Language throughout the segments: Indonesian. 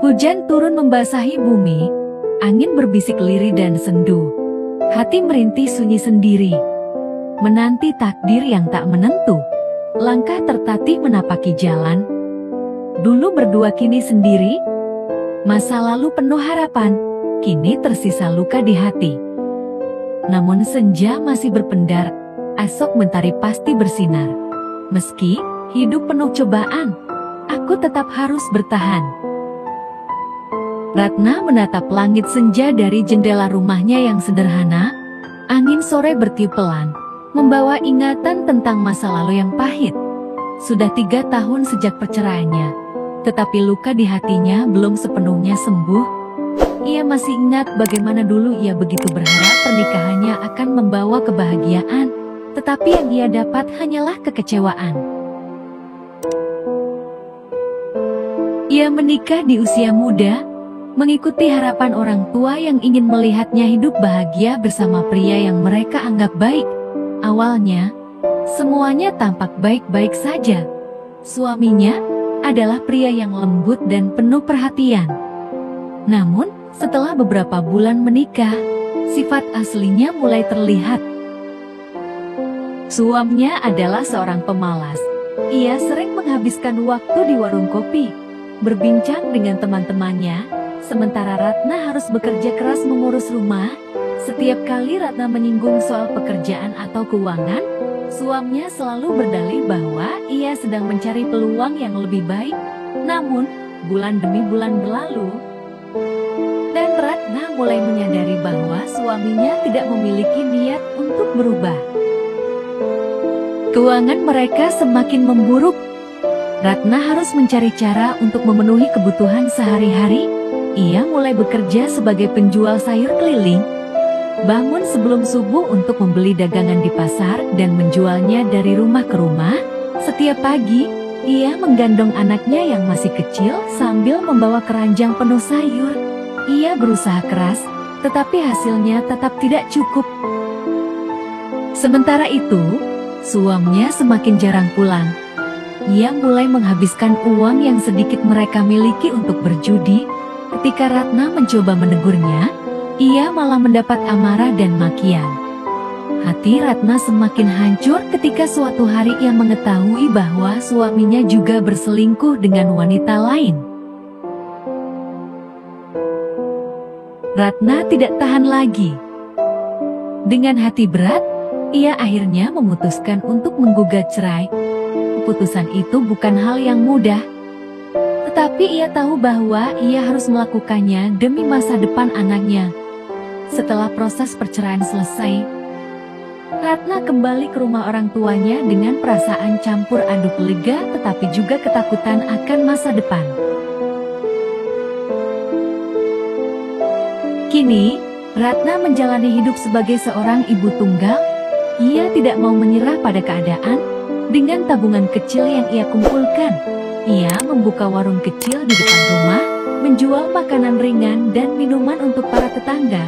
Hujan turun membasahi bumi, angin berbisik lirih dan sendu. Hati merintih sunyi sendiri, menanti takdir yang tak menentu. Langkah tertatih menapaki jalan. Dulu berdua kini sendiri. Masa lalu penuh harapan, kini tersisa luka di hati. Namun senja masih berpendar, esok mentari pasti bersinar. Meski hidup penuh cobaan, aku tetap harus bertahan. Ratna menatap langit senja dari jendela rumahnya yang sederhana. Angin sore bertiup pelan, membawa ingatan tentang masa lalu yang pahit. Sudah 3 tahun sejak perceraiannya, tetapi luka di hatinya belum sepenuhnya sembuh. Ia masih ingat bagaimana dulu ia begitu berharap pernikahannya akan membawa kebahagiaan, tetapi yang ia dapat hanyalah kekecewaan. Ia menikah di usia muda, mengikuti harapan orang tua yang ingin melihatnya hidup bahagia bersama pria yang mereka anggap baik. Awalnya, semuanya tampak baik-baik saja. Suaminya adalah pria yang lembut dan penuh perhatian. Namun, setelah beberapa bulan menikah, sifat aslinya mulai terlihat. Suaminya adalah seorang pemalas. Ia sering menghabiskan waktu di warung kopi, berbincang dengan teman-temannya. Sementara Ratna harus bekerja keras mengurus rumah. Setiap kali Ratna menyinggung soal pekerjaan atau keuangan, suaminya selalu berdalih bahwa ia sedang mencari peluang yang lebih baik. Namun, bulan demi bulan berlalu, dan Ratna mulai menyadari bahwa suaminya tidak memiliki niat untuk berubah. Keuangan mereka semakin memburuk. Ratna harus mencari cara untuk memenuhi kebutuhan sehari-hari. Ia mulai bekerja sebagai penjual sayur keliling, bangun sebelum subuh untuk membeli dagangan di pasar dan menjualnya dari rumah ke rumah. Setiap pagi, ia menggandong anaknya yang masih kecil sambil membawa keranjang penuh sayur. Ia berusaha keras, tetapi hasilnya tetap tidak cukup. Sementara itu, suaminya semakin jarang pulang. Ia mulai menghabiskan uang yang sedikit mereka miliki untuk berjudi. Ketika Ratna mencoba menegurnya, ia malah mendapat amarah dan makian. Hati Ratna semakin hancur ketika suatu hari ia mengetahui bahwa suaminya juga berselingkuh dengan wanita lain. Ratna tidak tahan lagi. Dengan hati berat, ia akhirnya memutuskan untuk menggugat cerai. Keputusan itu bukan hal yang mudah, tetapi ia tahu bahwa ia harus melakukannya demi masa depan anaknya. Setelah proses perceraian selesai, Ratna kembali ke rumah orang tuanya dengan perasaan campur aduk lega tetapi juga ketakutan akan masa depan. Kini, Ratna menjalani hidup sebagai seorang ibu tunggal. Ia tidak mau menyerah pada keadaan. Dengan tabungan kecil yang ia kumpulkan, ia membuka warung kecil di depan rumah, menjual makanan ringan dan minuman untuk para tetangga.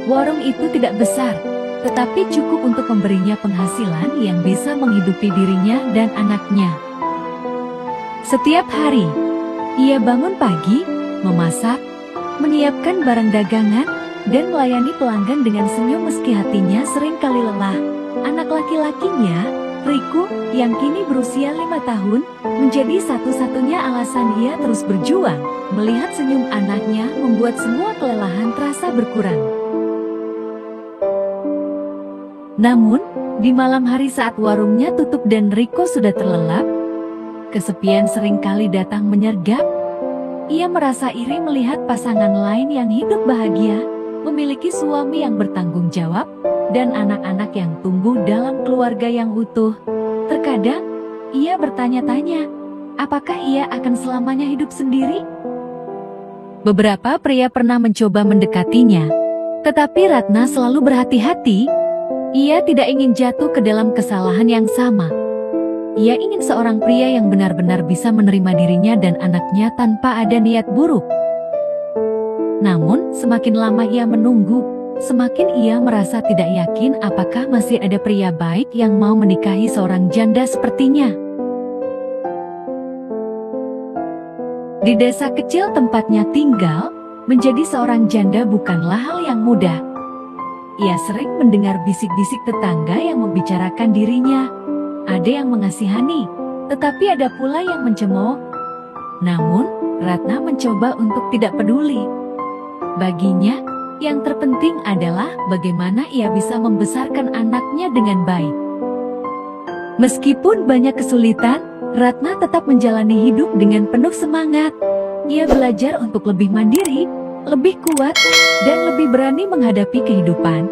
Warung itu tidak besar, tetapi cukup untuk memberinya penghasilan yang bisa menghidupi dirinya dan anaknya. Setiap hari, ia bangun pagi, memasak, menyiapkan barang dagangan, dan melayani pelanggan dengan senyum meski hatinya sering kali lelah. Anak laki-lakinya, Riko, yang kini berusia 5 tahun, menjadi satu-satunya alasan ia terus berjuang. Melihat senyum anaknya membuat semua kelelahan terasa berkurang. Namun, di malam hari saat warungnya tutup dan Riko sudah terlelap, kesepian seringkali datang menyergap. Ia merasa iri melihat pasangan lain yang hidup bahagia, memiliki suami yang bertanggung jawab, dan anak-anak yang tumbuh dalam keluarga yang utuh. Terkadang, ia bertanya-tanya, apakah ia akan selamanya hidup sendiri? Beberapa pria pernah mencoba mendekatinya, tetapi Ratna selalu berhati-hati. Ia tidak ingin jatuh ke dalam kesalahan yang sama. Ia ingin seorang pria yang benar-benar bisa menerima dirinya dan anaknya tanpa ada niat buruk. Namun, semakin lama ia menunggu, semakin ia merasa tidak yakin apakah masih ada pria baik yang mau menikahi seorang janda sepertinya. Di desa kecil tempatnya tinggal, menjadi seorang janda bukanlah hal yang mudah. Ia sering mendengar bisik-bisik tetangga yang membicarakan dirinya. Ada yang mengasihani, tetapi ada pula yang mencemooh. Namun, Ratna mencoba untuk tidak peduli. Baginya, yang terpenting adalah bagaimana ia bisa membesarkan anaknya dengan baik. Meskipun banyak kesulitan, Ratna tetap menjalani hidup dengan penuh semangat. Ia belajar untuk lebih mandiri, lebih kuat, dan lebih berani menghadapi kehidupan.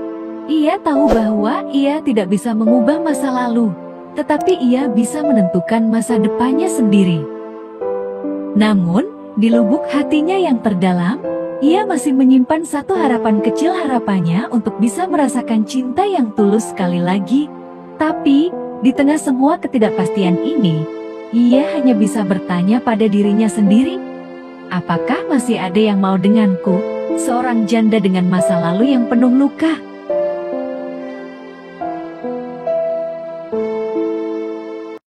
Ia tahu bahwa ia tidak bisa mengubah masa lalu, tetapi ia bisa menentukan masa depannya sendiri. Namun, di lubuk hatinya yang terdalam, ia masih menyimpan satu harapan kecil, harapannya untuk bisa merasakan cinta yang tulus sekali lagi. Tapi, di tengah semua ketidakpastian ini, ia hanya bisa bertanya pada dirinya sendiri, apakah masih ada yang mau denganku, seorang janda dengan masa lalu yang penuh luka?